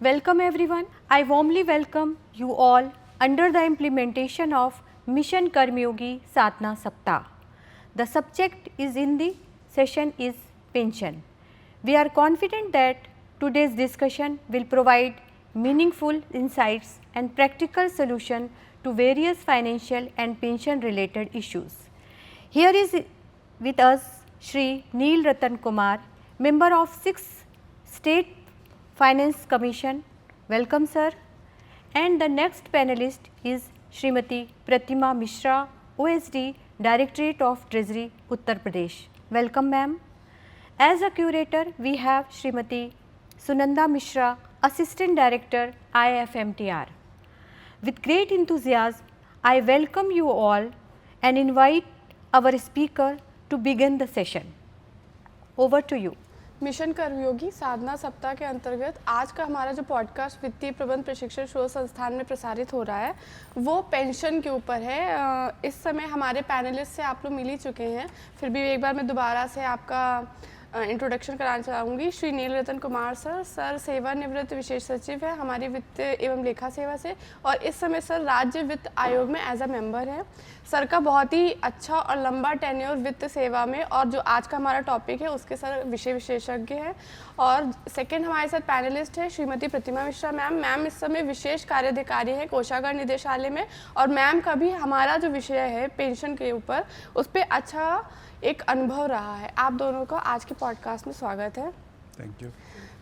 Welcome everyone. I warmly welcome you all under the implementation of Mission Karmyogi Sadhana Saptah. The subject is in the session is pension. We are confident that today's discussion will provide meaningful insights and practical solution to various financial and pension related issues. Here is with us Shri Neel Ratan Kumar, member of 6th State Finance Commission. Welcome sir. And the next panelist is Srimati Pratima Mishra, OSD, Directorate of Treasury, Uttar Pradesh. Welcome ma'am. As a curator, we have Srimati Sunanda Mishra, Assistant Director, IFMTR. With great enthusiasm, I welcome you all and invite our speaker to begin the session. Over to you. Mission Karmayogi साधना सप्ताह के अंतर्गत आज का हमारा जो podcast वित्तीय प्रबंध प्रशिक्षण शोध संस्थान में प्रसारित हो रहा है वो पेंशन के ऊपर है। इस समय हमारे पैनलिस्ट से आप लोग मिल ही चुके हैं, फिर भी एक बार मैं दोबारा से आपका इंट्रोडक्शन कराना चाहूँगी। श्री नील रतन कुमार सर सेवानिवृत्त विशेष सचिव है हमारी वित्त एवं लेखा सेवा से, और इस समय सर राज्य वित्त आयोग में एज अ मेंबर है। सर का बहुत ही अच्छा और लंबा टेन्योर वित्त सेवा में, और जो आज का हमारा टॉपिक है उसके सर विषय विशेषज्ञ हैं। और सेकंड हमारे साथ पैनलिस्ट है श्रीमती प्रतिमा मिश्रा मैम इस समय विशेष कार्याधिकारी हैं कोषागार निदेशालय में, और मैम का भी हमारा जो विषय है पेंशन के ऊपर उस पर अच्छा एक अनुभव रहा है। आप दोनों का आज के पॉडकास्ट में स्वागत है। Thank you.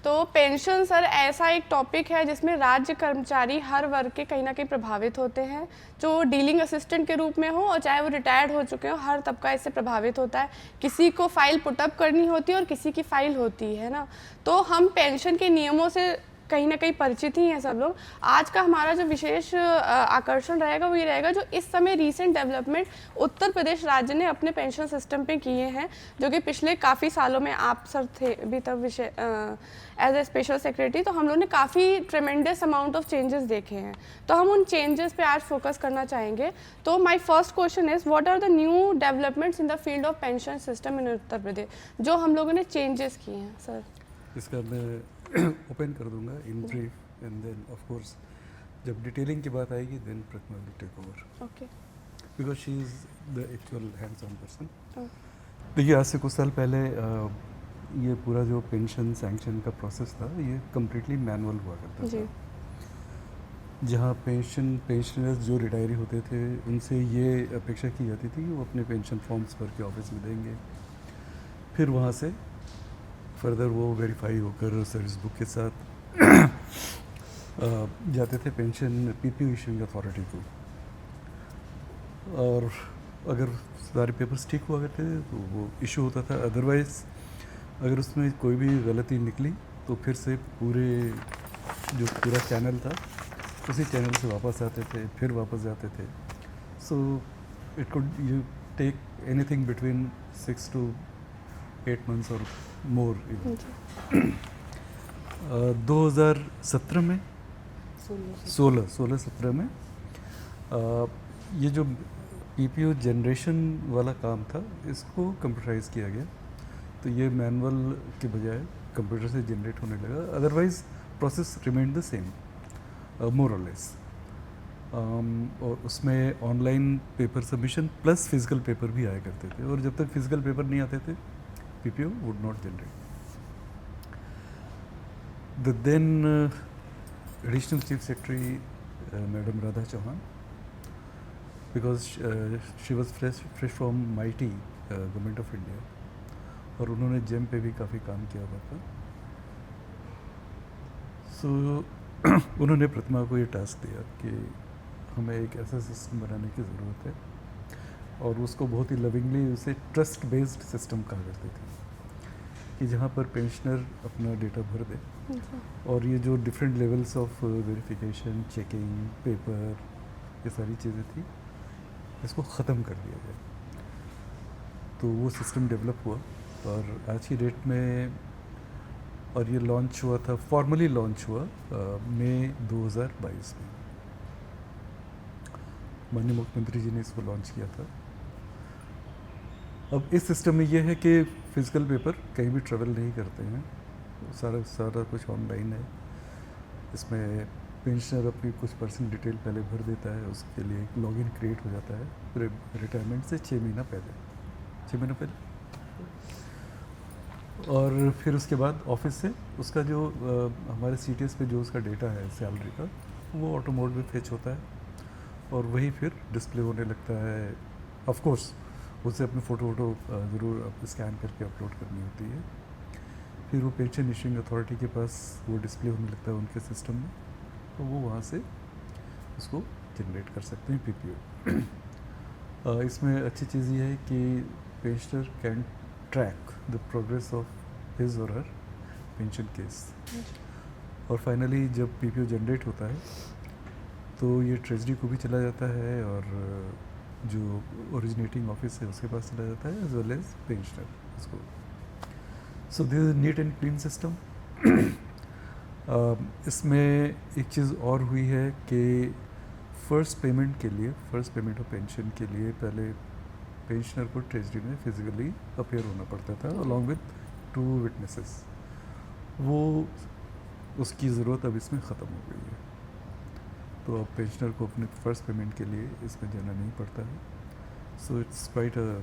तो पेंशन सर ऐसा एक टॉपिक है जिसमें राज्य कर्मचारी हर वर्ग के कहीं ना कहीं प्रभावित होते हैं, जो डीलिंग असिस्टेंट के रूप में हो और चाहे वो रिटायर्ड हो चुके हो, हर तबका इससे प्रभावित होता है। किसी को फाइल पुटअप करनी होती है और किसी की फाइल होती है ना, तो हम पेंशन के नियमों से कहीं ना कहीं परिचित ही हैं सब लोग। आज का हमारा जो विशेष आकर्षण रहेगा वो ये रहेगा जो इस समय रीसेंट डेवलपमेंट उत्तर प्रदेश राज्य ने अपने पेंशन सिस्टम पे किए हैं, जो कि पिछले काफ़ी सालों में आप सर थे भी तब विषय एज ए स्पेशल सेक्रेटरी, तो हम लोगों ने काफ़ी ट्रेमेंडस अमाउंट ऑफ चेंजेस देखे हैं, तो हम उन चेंजेस पे आज फोकस करना चाहेंगे। तो my first question is what are the new developments in the field of pension system in Uttar Pradesh, जो हम लोगों ने चेंजेस किए हैं सर। इसका मैं ओपन कर दूंगा in brief, and then of course जब डिटेलिंग की बात आएगी then Pratima will take over, okay, because she is the actual hands on person. देखिए आज से कुछ साल पहले ये पूरा जो पेंशन सैंक्शन का प्रोसेस था ये कम्प्लीटली मैनुअल हुआ करता था, जहाँ पेंशनर्स जो रिटायरी होते थे उनसे ये अपेक्षा की जाती थी कि वो अपने पेंशन फॉर्म्स भर के ऑफिस में देंगे, फिर वहाँ से फर्दर वो वेरीफाई होकर सर्विस बुक के साथ जाते थे पेंशन पीपीओ इशूइंग अथॉरिटी को, और अगर सारे पेपर्स ठीक हुआ करते थे तो वो इशू होता था। अदरवाइज़ अगर उसमें कोई भी गलती निकली तो फिर से पूरा चैनल था उसी चैनल से वापस आते थे, फिर वापस जाते थे। So it could you take anything between 6 to 8 months और मोर। 2017 में 16-17 में ये जो पीपीओ जनरेशन वाला काम था इसको कंप्यूटराइज किया गया, तो ये मैनुअल के बजाय कंप्यूटर से जनरेट होने लगा। Otherwise process remained the same more or less, और उसमें online paper submission plus physical paper भी आया करते थे, और जब तक फिजिकल पेपर नहीं आते थे PPO would not generate. The then Additional Chief Secretary, Madam Radha Chauhan, because she was fresh from MIT, Government of India, और उन्होंने जेम पे भी काफ़ी काम किया हुआ था। So उन्होंने प्रतिमा को ये टास्क दिया कि हमें एक ऐसा सिस्टम बनाने की ज़रूरत है, और उसको बहुत ही लविंगली उसे ट्रस्ट बेस्ड सिस्टम कहा करते थे, कि जहाँ पर पेंशनर अपना डेटा भर दे और ये जो different levels of verification, checking, paper, ये सारी चीज़ें थी, इसको ख़त्म कर दिया जाए। तो वो सिस्टम डेवलप हुआ और आज की डेट में, और ये लॉन्च हुआ था, फॉर्मली लॉन्च हुआ मई 2022 में। माननीय मुख्यमंत्री जी ने इसको लॉन्च किया था। अब इस सिस्टम में ये है कि फिजिकल पेपर कहीं भी ट्रेवल नहीं करते हैं, सारा कुछ ऑनलाइन है। इसमें पेंशनर अपनी कुछ पर्सनल डिटेल पहले भर देता है, उसके लिए एक लॉगिन क्रिएट हो जाता है रिटायरमेंट से 6 महीना पहले और फिर उसके बाद ऑफिस से उसका जो हमारे CTS पे जो उसका डेटा है सैलरी का, वो ऑटो मोड में फेच होता है और वही फिर डिस्प्ले होने लगता है। ऑफ कोर्स उसे अपनी फ़ोटो ज़रूर स्कैन करके अपलोड करनी होती है। फिर वो पेंशन इशूइंग अथॉरिटी के पास वो डिस्प्ले होने लगता है उनके सिस्टम में, तो वो वहाँ से उसको जनरेट कर सकते हैं PPO। इसमें अच्छी चीज़ ये है कि pensioner can track the progress of his और हर पेंशन केस। और फाइनली जब PPO जनरेट होता है तो ये ट्रेजरी को भी चला जाता है और जो ओरिजिनेटिंग ऑफिस है उसके पास चला जाता है, एज वेल एज पेंशनर उसको। So this is neat and clean system. इसमें एक चीज़ और हुई है कि फ़र्स्ट पेमेंट ऑफ पेंशन के लिए पहले पेंशनर को ट्रेजरी में फिजिकली अपेयर होना पड़ता था अलॉन्ग विद 2 विटनेसेस। वो उसकी ज़रूरत अब इसमें ख़त्म हो गई है, तो अब पेंशनर को अपने फ़र्स्ट पेमेंट के लिए इसमें जाना नहीं पड़ता है। So it's quite a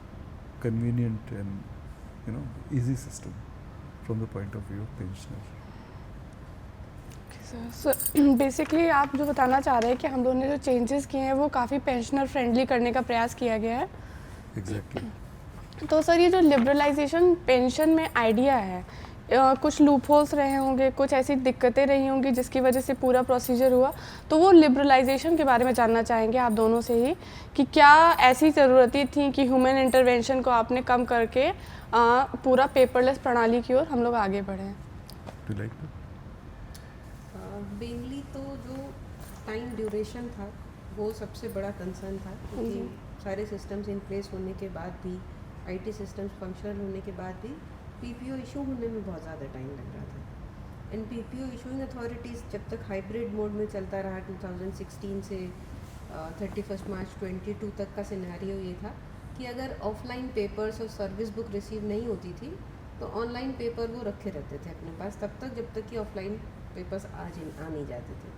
convenient and easy system from the point of view of pensioner. So basically आप जो बताना चाह रहे हैं कि हम लोगों ने जो चेंजेस किए हैं वो काफ़ी पेंशनर फ्रेंडली करने का प्रयास किया गया है। एग्जैक्टली। तो सर ये जो लिबरलाइजेशन पेंशन में आइडिया है, कुछ लूप होल्स रहे होंगे, कुछ ऐसी दिक्कतें रही होंगी जिसकी वजह से पूरा प्रोसीजर हुआ, तो वो लिबरलाइजेशन के बारे में जानना चाहेंगे आप दोनों से ही कि क्या ऐसी ज़रूरतें थी कि ह्यूमन इंटरवेंशन को आपने कम करके पूरा पेपरलेस प्रणाली की ओर हम लोग आगे बढ़े। मेनली तो जो टाइम ड्यूरेशन था वो सबसे बड़ा कंसर्न था, क्योंकि सारे सिस्टम्स इन प्लेस होने के बाद भी, IT सिस्टम्स फंक्शनल होने के बाद भी PPO इशू होने में बहुत ज़्यादा टाइम लग रहा था। एंड PPO इशूइंग अथॉरिटीज़ जब तक हाइब्रिड मोड में चलता रहा 2016 से 31 मार्च 22 तक का सिनेरियो ये था कि अगर ऑफलाइन पेपर्स और सर्विस बुक रिसीव नहीं होती थी तो ऑनलाइन पेपर वो रखे रहते थे अपने पास तब तक जब तक कि ऑफलाइन पेपर्स आ नहीं जाते थे।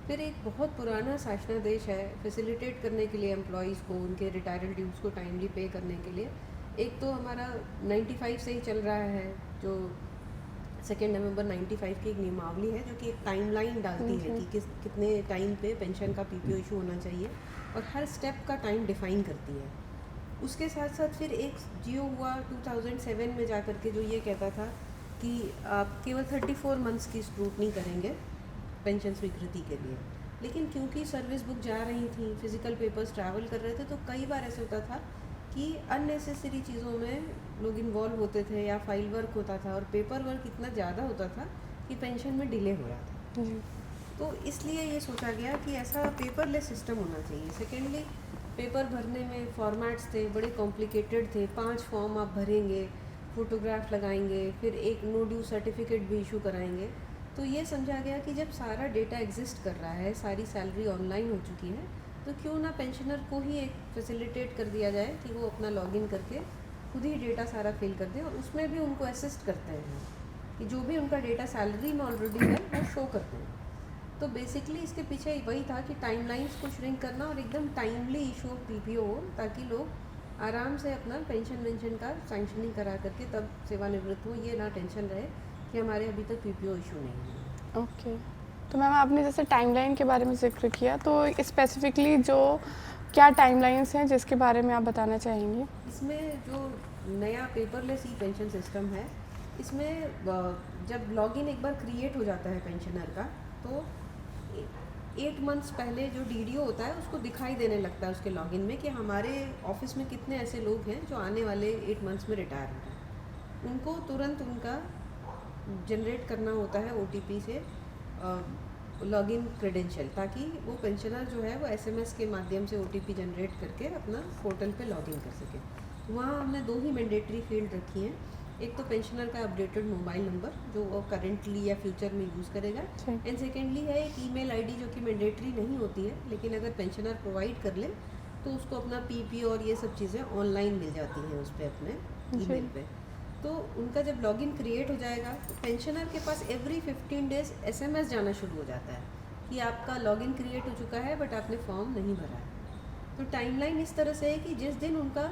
फिर एक बहुत पुराना शासनादेश है फैसिलिटेट करने के लिए एम्प्लॉयज़ को उनके रिटायर्ड ड्यूज़ को टाइमली पे करने के लिए। एक तो हमारा 95 से ही चल रहा है, जो 2 नवंबर 95 की एक नियमावली है जो कि एक टाइमलाइन डालती है कि कितने टाइम पे पेंशन का PPO इशू होना चाहिए और हर स्टेप का टाइम डिफाइन करती है। उसके साथ साथ फिर एक जियो हुआ 2007 में जा कर के जो ये कहता था कि आप केवल 34 मंथ्स की स्क्रूटनी करेंगे पेंशन स्वीकृति के लिए। लेकिन क्योंकि सर्विस बुक जा रही थी, फिज़िकल पेपर्स ट्रैवल कर रहे थे, तो कई बार ऐसे होता था कि अननेसेसरी चीज़ों में लोग इन्वॉल्व होते थे या फाइल वर्क होता था और पेपर वर्क इतना ज़्यादा होता था कि पेंशन में डिले हो रहा था। तो इसलिए ये सोचा गया कि ऐसा पेपरलेस सिस्टम होना चाहिए। सेकेंडली, पेपर भरने में फॉर्मेट्स थे, बड़े कॉम्प्लिकेटेड थे। 5 फॉर्म आप भरेंगे, फ़ोटोग्राफ लगाएंगे, फिर एक नो ड्यू सर्टिफिकेट भी इशू कराएंगे। तो ये समझा गया कि जब सारा डेटा एग्जिस्ट कर रहा है, सारी सैलरी ऑनलाइन हो चुकी है, तो क्यों ना पेंशनर को ही एक फैसिलिटेट कर दिया जाए कि वो अपना लॉगिन करके खुद ही डेटा सारा फिल कर दे और उसमें भी उनको असिस्ट करते हैं कि जो भी उनका डेटा सैलरी में ऑलरेडी है वो शो करते हैं। तो बेसिकली इसके पीछे वही था कि टाइमलाइंस को श्रिंक करना और एकदम टाइमली इशू ऑफ PPO हो, ताकि लोग आराम से अपना पेंशन का सैंक्शनिंग करा करके तब सेवानिवृत्त हो, ये ना टेंशन रहे कि हमारे अभी तक PPO इशू नहीं है। ओके, तो मैम आपने जैसे टाइमलाइन के बारे में जिक्र किया, तो स्पेसिफिकली जो क्या टाइमलाइंस हैं जिसके बारे में आप बताना चाहेंगे? इसमें जो नया पेपरलेस ई पेंशन सिस्टम है, इसमें जब लॉगिन एक बार क्रिएट हो जाता है पेंशनर का, तो 8 मंथ्स पहले जो DDO होता है उसको दिखाई देने लगता है उसके लॉगिन में कि हमारे ऑफिस में कितने ऐसे लोग हैं जो आने वाले 8 मंथ्स में रिटायर हो गए। उनको तुरंत उनका जनरेट करना होता है OTP से लॉगिन क्रेडेंशियल, ताकि वो पेंशनर जो है वो SMS के माध्यम से OTP जनरेट करके अपना पोर्टल पे लॉगिन कर सके। वहाँ हमने 2 ही मैंडेटरी फील्ड रखी हैं। एक तो पेंशनर का अपडेटेड मोबाइल नंबर जो वो करेंटली या फ्यूचर में यूज़ करेगा, एंड सेकेंडली है एक ईमेल ID जो कि मैंडेटरी नहीं होती है, लेकिन अगर पेंशनर प्रोवाइड कर ले तो उसको अपना PPO और ये सब चीज़ें ऑनलाइन मिल जाती हैं उस पर अपने ईमेल पे। तो उनका जब लॉगिन क्रिएट हो जाएगा तो पेंशनर के पास एवरी 15 डेज SMS जाना शुरू हो जाता है कि आपका लॉगिन क्रिएट हो चुका है बट आपने फॉर्म नहीं भरा है। तो टाइमलाइन इस तरह से है कि जिस दिन उनका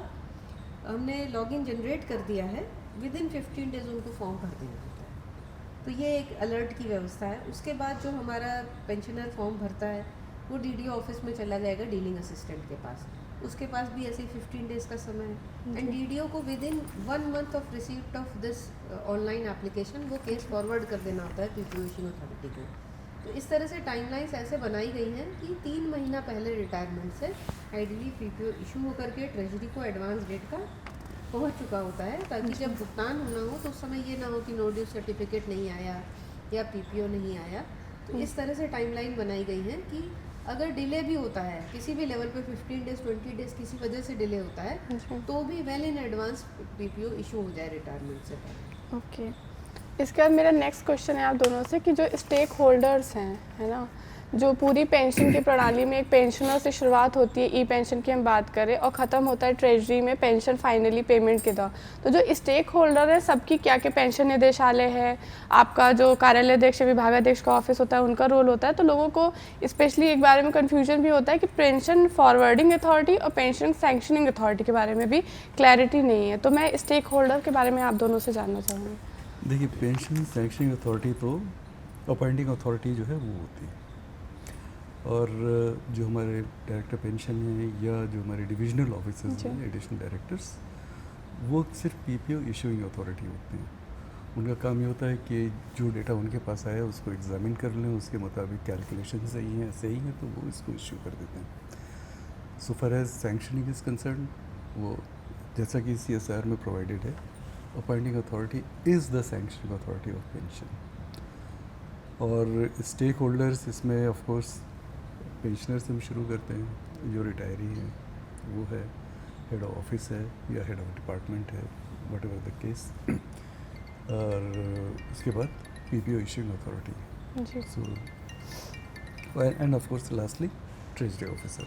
हमने लॉगिन जनरेट कर दिया है विद इन 15 डेज उनको फॉर्म भर देना होता है। तो ये एक अलर्ट की व्यवस्था है। उसके बाद जो हमारा पेंशनर फॉर्म भरता है वो DDO ऑफिस में चला जाएगा डीलिंग असिस्टेंट के पास, उसके पास भी ऐसे 15 डेज़ का समय है। एंड DDO को with in 1 month of receipt of this online application वो केस फॉरवर्ड कर देना होता है PPO इशू अथॉरिटी को। तो इस तरह से टाइमलाइंस ऐसे बनाई गई हैं कि 3 महीना पहले रिटायरमेंट से आइडियली PPO इशू होकर के ट्रेजरी को एडवांस डेट का पहुंच चुका होता है, ताकि जब भुगतान होना हो तो उस समय ये ना हो कि नो ड्यू सर्टिफिकेट नहीं आया या PPO नहीं आया। तो इस तरह से टाइमलाइन बनाई गई है कि अगर डिले भी होता है किसी भी लेवल पे 15 डेज 20 डेज किसी वजह से डिले होता है तो भी well in advance PPO issue हो जाए रिटायरमेंट से पहले। ओके, इसके बाद मेरा नेक्स्ट क्वेश्चन है आप दोनों से कि जो स्टेक होल्डर्स हैं, है ना, जो पूरी पेंशन की प्रणाली में एक पेंशनर से शुरुआत होती है, ई-पेंशन की हम बात करें, और ख़त्म होता है ट्रेजरी में पेंशन फाइनली पेमेंट के दौरान, तो जो स्टेक होल्डर है सबकी क्या क्या पेंशन निदेशालय है, आपका जो कार्यालयाध्यक्ष विभागाध्यक्ष का ऑफिस होता है उनका रोल होता है, तो लोगों को स्पेशली एक बारे में कन्फ्यूजन भी होता है कि पेंशन फॉरवर्डिंग अथॉरिटी और पेंशन सैंक्शनिंग अथॉरिटी के बारे में भी क्लैरिटी नहीं है। तो मैं स्टेक होल्डर के बारे में आप दोनों से जानना चाहूँगी। देखिए, पेंशन सैंक्शनिंग अथॉरिटी तो अपॉइंटिंग अथॉरिटी जो है वो होती है, और जो हमारे डायरेक्टर पेंशन है या जो हमारे डिविजनल ऑफिसर्स हैं एडिशनल डायरेक्टर्स, वो सिर्फ PPO इशूइंग अथॉरिटी होते हैं। उनका काम ये होता है कि जो डेटा उनके पास आया उसको एग्जामिन कर लें, उसके मुताबिक कैलकुलेशन सही है तो वो इसको इश्यू कर देते हैं। So far as sanctioning is concern, वो जैसा कि CSR में प्रोवाइडेड है, appointing authority is the sanctioning authority of pension. और स्टेक होल्डर्स इसमें ऑफ कोर्स पेंशनर से हम शुरू करते हैं, जो रिटायरी है वो है, हेड ऑफ ऑफिस है या हेड ऑफ डिपार्टमेंट है, वट एवर द केस, और उसके बाद PPO issuing authority, so end of course lastly treasury officer.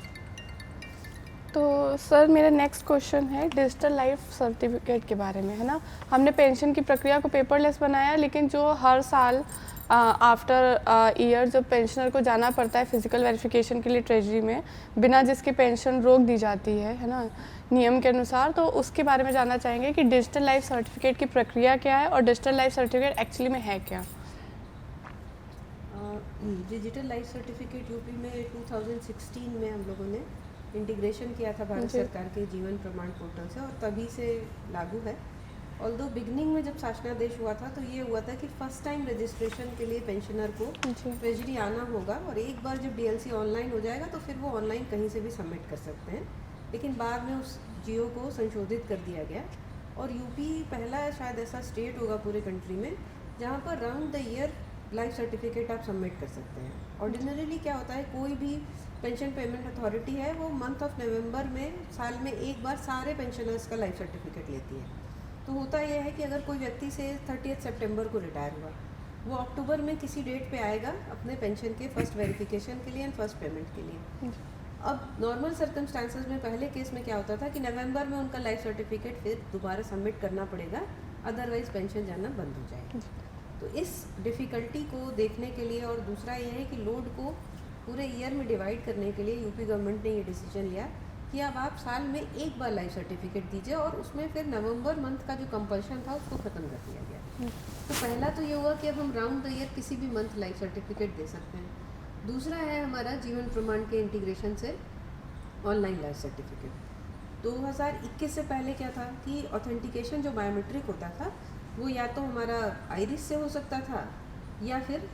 तो सर मेरा नेक्स्ट क्वेश्चन है डिजिटल लाइफ सर्टिफिकेट के बारे में, है ना। हमने पेंशन की प्रक्रिया को पेपरलेस बनाया, लेकिन जो हर साल आफ्टर ईयर जब पेंशनर को जाना पड़ता है फिजिकल वेरिफिकेशन के लिए ट्रेजरी में, बिना जिसकी पेंशन रोक दी जाती है ना, नियम के अनुसार, तो उसके बारे में जानना चाहेंगे कि डिजिटल लाइफ सर्टिफिकेट की प्रक्रिया क्या है और डिजिटल लाइफ सर्टिफिकेट एक्चुअली में है क्या। डिजिटल लाइफ सर्टिफिकेट यूपी में 2016 में हम लोगों ने इंटीग्रेशन किया था भारत सरकार के जीवन प्रमाण पोर्टल से, और तभी से लागू है। ऑल्दो बिगनिंग में जब शासनादेश हुआ था तो ये हुआ था कि फर्स्ट टाइम रजिस्ट्रेशन के लिए पेंशनर को ट्रेजरी आना होगा, और एक बार जब DLC ऑनलाइन हो जाएगा तो फिर वो ऑनलाइन कहीं से भी सबमिट कर सकते हैं। लेकिन बाद में उस जियो को संशोधित कर दिया गया, और यूपी पहला शायद ऐसा स्टेट होगा पूरे कंट्री में जहाँ पर round the year life certificate आप सबमिट कर सकते हैं। ऑर्डिनरीली क्या होता है, कोई भी पेंशन पेमेंट अथॉरिटी है वो मंथ ऑफ नवंबर में साल में एक बार सारे पेंशनर्स का लाइफ सर्टिफिकेट लेती है। तो होता यह है कि अगर कोई व्यक्ति से 30 सितंबर को रिटायर हुआ, वो अक्टूबर में किसी डेट पे आएगा अपने पेंशन के फर्स्ट वेरिफिकेशन के लिए एंड फर्स्ट पेमेंट के लिए। अब नॉर्मल सर्कमस्टांसेस में पहले केस में क्या होता था कि नवंबर में उनका लाइफ सर्टिफिकेट फिर दोबारा सबमिट करना पड़ेगा, अदरवाइज पेंशन जाना बंद हो जाएगा। तो इस डिफ़िकल्टी को देखने के लिए, और दूसरा ये है कि लोड को पूरे ईयर में डिवाइड करने के लिए यूपी गवर्नमेंट ने ये डिसीजन लिया कि अब आप साल में एक बार लाइफ सर्टिफिकेट दीजिए, और उसमें फिर नवंबर मंथ का जो कंपल्शन था उसको ख़त्म कर दिया गया। तो पहला तो ये हुआ कि अब हम राउंड द ईयर किसी भी मंथ लाइफ सर्टिफिकेट दे सकते हैं। दूसरा है हमारा जीवन प्रमाण के इंटीग्रेशन से ऑनलाइन लाइफ सर्टिफिकेट। 2021 से पहले क्या था कि ऑथेंटिकेशन जो बायोमेट्रिक होता था वो या तो हमारा आइरिस से हो सकता था या फिर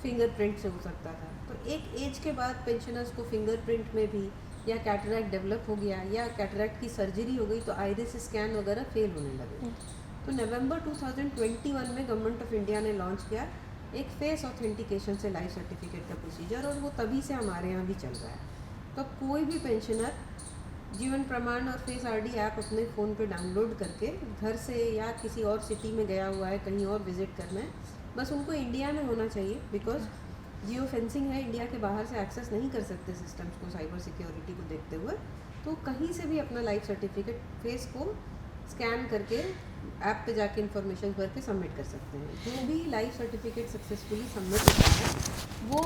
फिंगरप्रिंट से हो सकता था। तो एक एज के बाद पेंशनर्स को फिंगरप्रिंट में भी या कैटरैक्ट डेवलप हो गया या कैटरैक्ट की सर्जरी हो गई तो आइरिस स्कैन वगैरह फेल होने लगे। तो नवंबर 2021 में गवर्नमेंट ऑफ इंडिया ने लॉन्च किया एक फेस ऑथेंटिकेशन से लाइफ सर्टिफिकेट का प्रोसीजर, और वो तभी से हमारे यहाँ भी चल रहा है। तो कोई भी पेंशनर जीवन प्रमाण और फेस RD ऐप अपने फ़ोन पे डाउनलोड करके घर से या किसी और सिटी में गया हुआ है, कहीं और विज़िट करना है, बस उनको इंडिया में होना चाहिए, बिकॉज जियो फेंसिंग है, इंडिया के बाहर से एक्सेस नहीं कर सकते सिस्टम्स को साइबर सिक्योरिटी को देखते हुए। तो कहीं से भी अपना लाइफ सर्टिफिकेट फेस को स्कैन करके ऐप पे जाके इन्फॉर्मेशन भर के सबमिट कर सकते हैं। जो भी लाइफ सर्टिफिकेट सक्सेसफुली सबमिट होता है वो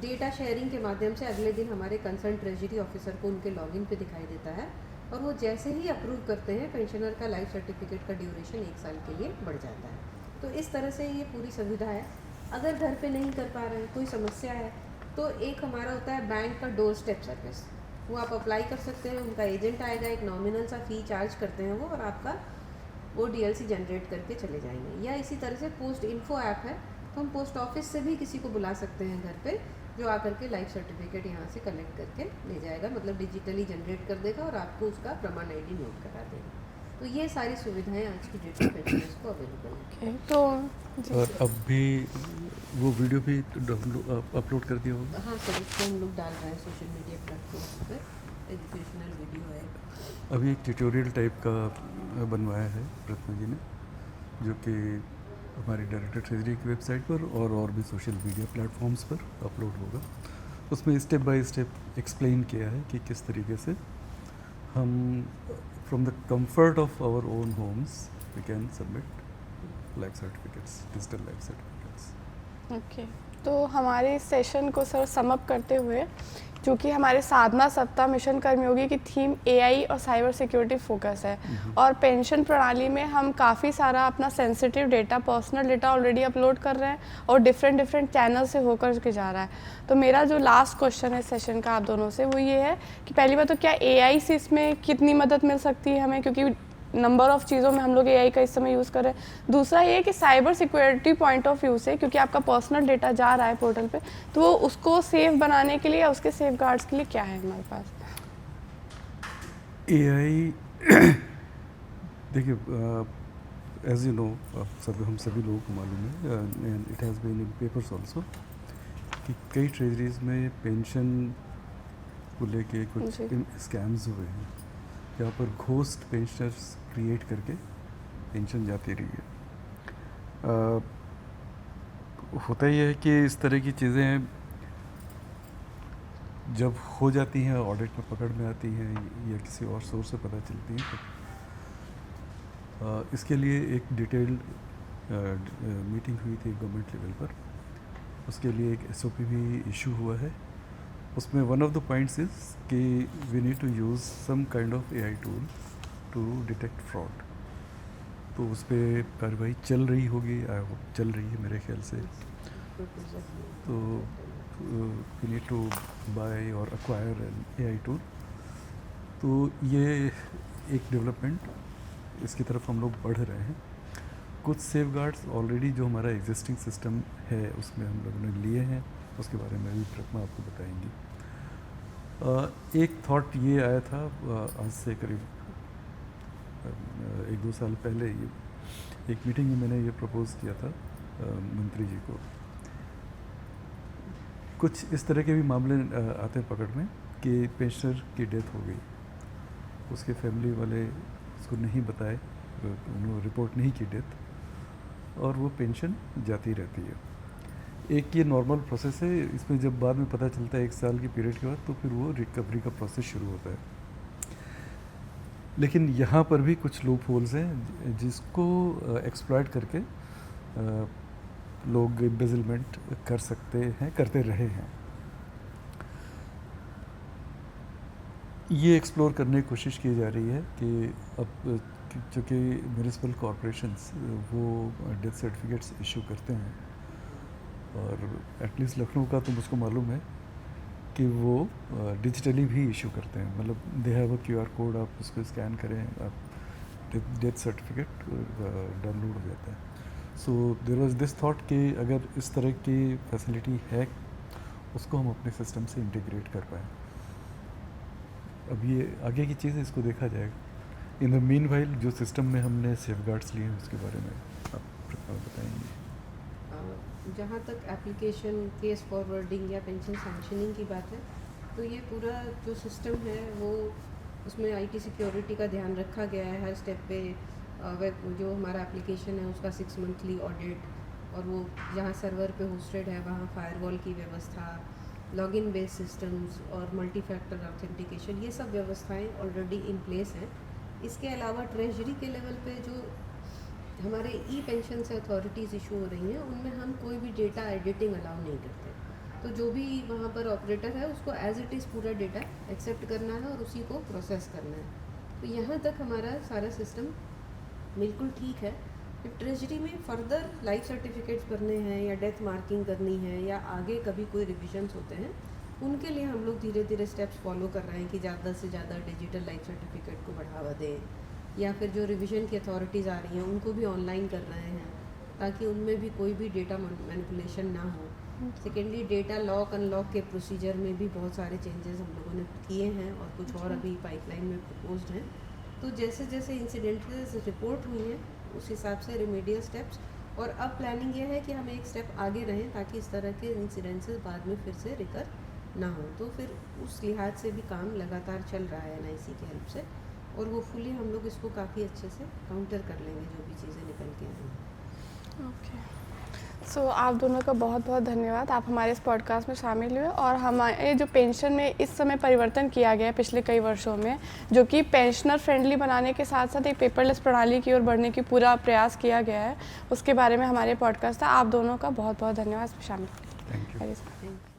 डेटा शेयरिंग के माध्यम से अगले दिन हमारे कंसर्न ट्रेजरी ऑफिसर को उनके लॉगिन पे दिखाई देता है, और वो जैसे ही अप्रूव करते हैं पेंशनर का लाइफ सर्टिफिकेट का ड्यूरेशन 1 साल के लिए बढ़ जाता है। तो इस तरह से ये पूरी सुविधा है। अगर घर पे नहीं कर पा रहे हैं, कोई समस्या है, तो एक हमारा होता है बैंक का डोर स्टेप सर्विस, वो आप अप्लाई कर सकते हैं। उनका एजेंट आएगा, एक नॉमिनल सा फ़ी चार्ज करते हैं वो, और आपका वो डीएलसी जनरेट करके चले जाएंगे। या इसी तरह से पोस्ट इन्फो ऐप है, तो हम पोस्ट ऑफिस से भी किसी को बुला सकते हैं घर पे, जो आकर के लाइफ सर्टिफिकेट यहाँ से कलेक्ट करके ले जाएगा, मतलब डिजिटली जनरेट कर देगा और आपको उसका प्रमाण आईडी नोट करा देगा। तो ये सारी सुविधाएं आज की डेट में पेंशनर्स को अवेलेबल हैं। तो और अब भी वो वीडियो भी अपलोड कर दिया होगा? हाँ सर, इसको हम लोग डाल रहे हैं सोशल मीडिया प्लेटफॉर्म पर, एजुकेशनल वीडियो है। अभी एक ट्यूटोरियल टाइप का बनवाया है प्रतिमा जी ने, जो कि हमारी डायरेक्टर ट्रेजरी की वेबसाइट पर और भी सोशल मीडिया प्लेटफॉर्म्स पर अपलोड होगा। उसमें स्टेप बाय स्टेप एक्सप्लेन किया है कि किस तरीके से हम from the comfort of our own homes we can submit life certificates, digital life certificates. Okay, तो हमारे इस सेशन को सर समअप करते हुए, क्योंकि हमारे साधना सप्ताह मिशन कर्मयोगी की थीम एआई और साइबर सिक्योरिटी फोकस है, और पेंशन प्रणाली में हम काफ़ी सारा अपना sensitive data, personal data already upload कर रहे हैं और डिफरेंट चैनल से होकर के जा रहा है। तो मेरा जो लास्ट क्वेश्चन है सेशन का आप दोनों से, वो ये है कि पहली बात तो क्या एआई से इसमें कितनी मदद मिल सकती है हमें, क्योंकि नंबर ऑफ़ चीज़ों में हम लोग एआई का इस समय यूज़ कर रहे हैं। दूसरा ये कि cyber security point of view से, क्योंकि आपका पर्सनल डेटा जा रहा है पोर्टल पे, तो वो उसको सेफ बनाने के लिए या उसके सेफ गार्ड्स के लिए क्या है हमारे पास? एआई देखिए, एज यू नो, हम सभी लोगों को मालूम है, and it has been in papers also, कि कई ट्रेजरीज में पेंशन को लेके कुछ स्कैम्स हुए हैं, जहाँ पर घोस्ट पेंशनर्स क्रिएट करके पेंशन जाती रही है। होता ही है कि इस तरह की चीज़ें जब हो जाती हैं, ऑडिट में पकड़ में आती हैं या किसी और सोर्स से पता चलती हैं, तो इसके लिए एक डिटेल्ड मीटिंग हुई थी गवर्नमेंट लेवल पर। उसके लिए एक एसओपी भी इशू हुआ है। उसमें one of the points is कि we need to use some kind of AI tool to detect fraud. तो उस पर कार्रवाई चल रही होगी, आई होप चल रही है मेरे ख्याल से। तो वी नीड टू बाय और एक्वायर एन एआई टूल। तो ये एक डेवलपमेंट, इसकी तरफ हम लोग बढ़ रहे हैं। कुछ सेफगार्ड्स ऑलरेडी जो हमारा एग्जिस्टिंग सिस्टम है उसमें हम लोगों ने लिए हैं, उसके बारे में भी प्रतिमा आपको बताएंगी। एक थॉट ये आया था आज से करीब 1-2 साल पहले, ये एक मीटिंग में मैंने ये प्रपोज़ किया था मंत्री जी को। कुछ इस तरह के भी मामले आते हैं पकड़ में कि पेंशनर की डेथ हो गई, उसके फैमिली वाले उसको नहीं बताए, उन्होंने रिपोर्ट नहीं की डेथ, और वो पेंशन जाती रहती है। एक ये नॉर्मल प्रोसेस है। इसमें जब बाद में पता चलता है 1 साल की पीरियड के बाद, तो फिर वो रिकवरी का प्रोसेस शुरू होता है। लेकिन यहाँ पर भी कुछ लूप होल्स हैं जिसको एक्सप्लॉइट करके लोग एम्बेजलमेंट कर सकते हैं, करते रहे हैं। ये एक्सप्लोर करने की कोशिश की जा रही है कि अब चूँकि म्यूनिसिपल कॉरपोरेशंस वो डेथ सर्टिफिकेट्स इशू करते हैं, और एटलीस्ट लखनऊ का तो मुझको मालूम है कि वो डिजिटली भी इशू करते हैं, मतलब they have a QR code, आप उसको स्कैन करें, आप डेथ सर्टिफिकेट डाउनलोड हो जाता है। So there was this thought कि अगर इस तरह की फैसिलिटी है, उसको हम अपने सिस्टम से इंटीग्रेट कर पाएँ। अब ये आगे की चीज़ है, इसको देखा जाएगा। इन द मीनवाइल जो सिस्टम में हमने सेफगार्ड्स लिए हैं उसके बारे में आप बताएंगे। जहाँ तक एप्लीकेशन, केस फॉरवर्डिंग या पेंशन सैंक्शनिंग की बात है, तो ये पूरा जो सिस्टम है वो उसमें आईटी सिक्योरिटी का ध्यान रखा गया है हर स्टेप पे। जो हमारा एप्लीकेशन है उसका 6 मंथली ऑडिट, और वो जहाँ सर्वर पे होस्टेड है वहाँ फायरवॉल की व्यवस्था, लॉगिन बेस्ड सिस्टम्स और मल्टी फैक्टर ऑथेंटिकेशन, ये सब व्यवस्थाएं ऑलरेडी इन प्लेस हैं। इसके अलावा ट्रेजरी के लेवल पे जो हमारे ई पेंशन से अथॉरिटीज़ इशू हो रही हैं उनमें हम कोई भी डेटा एडिटिंग अलाउ नहीं करते। तो जो भी वहाँ पर ऑपरेटर है उसको एज इट इज़ पूरा डेटा एक्सेप्ट करना है और उसी को प्रोसेस करना है। तो यहाँ तक हमारा सारा सिस्टम बिल्कुल ठीक है। ट्रेजरी में फर्दर लाइफ सर्टिफिकेट्स भरने हैं या डेथ मार्किंग करनी है या आगे कभी कोई रिविजन्स होते हैं, उनके लिए हम लोग धीरे धीरे स्टेप्स फॉलो कर रहे हैं कि ज़्यादा से ज़्यादा डिजिटल लाइफ सर्टिफिकेट को बढ़ावा दें या फिर जो रिवीजन की अथॉरिटीज़ आ रही हैं उनको भी ऑनलाइन कर रहे हैं ताकि उनमें भी कोई भी डेटा मैनिपुलेशन ना हो। सेकेंडली डेटा लॉक अनलॉक के प्रोसीजर में भी बहुत सारे चेंजेस हम लोगों ने किए हैं और कुछ और अभी पाइपलाइन में प्रपोज्ड हैं। तो जैसे जैसे इंसिडेंट्स रिपोर्ट हुई हैं उस हिसाब से रेमेडियल स्टेप्स, और अब प्लानिंग ये है कि हम एक स्टेप आगे रहें ताकि इस तरह के इंसिडेंसेस बाद में फिर से रिकर ना हो। तो फिर उस लिहाज से भी काम लगातार चल रहा है NIC की हेल्प से, और वो फुली हम लोग इसको काफ़ी अच्छे से काउंटर कर लेंगे जो भी चीज़ें निकल के आएंगी। ओके, सो आप दोनों का बहुत बहुत धन्यवाद, आप हमारे इस पॉडकास्ट में शामिल हुए और हमारे जो पेंशन में इस समय परिवर्तन किया गया है पिछले कई वर्षों में, जो कि पेंशनर फ्रेंडली बनाने के साथ साथ एक पेपरलेस प्रणाली की ओर बढ़ने की पूरा प्रयास किया गया है, उसके बारे में हमारे पॉडकास्ट था। आप दोनों का बहुत बहुत धन्यवाद शामिल। Thank you. Thank you.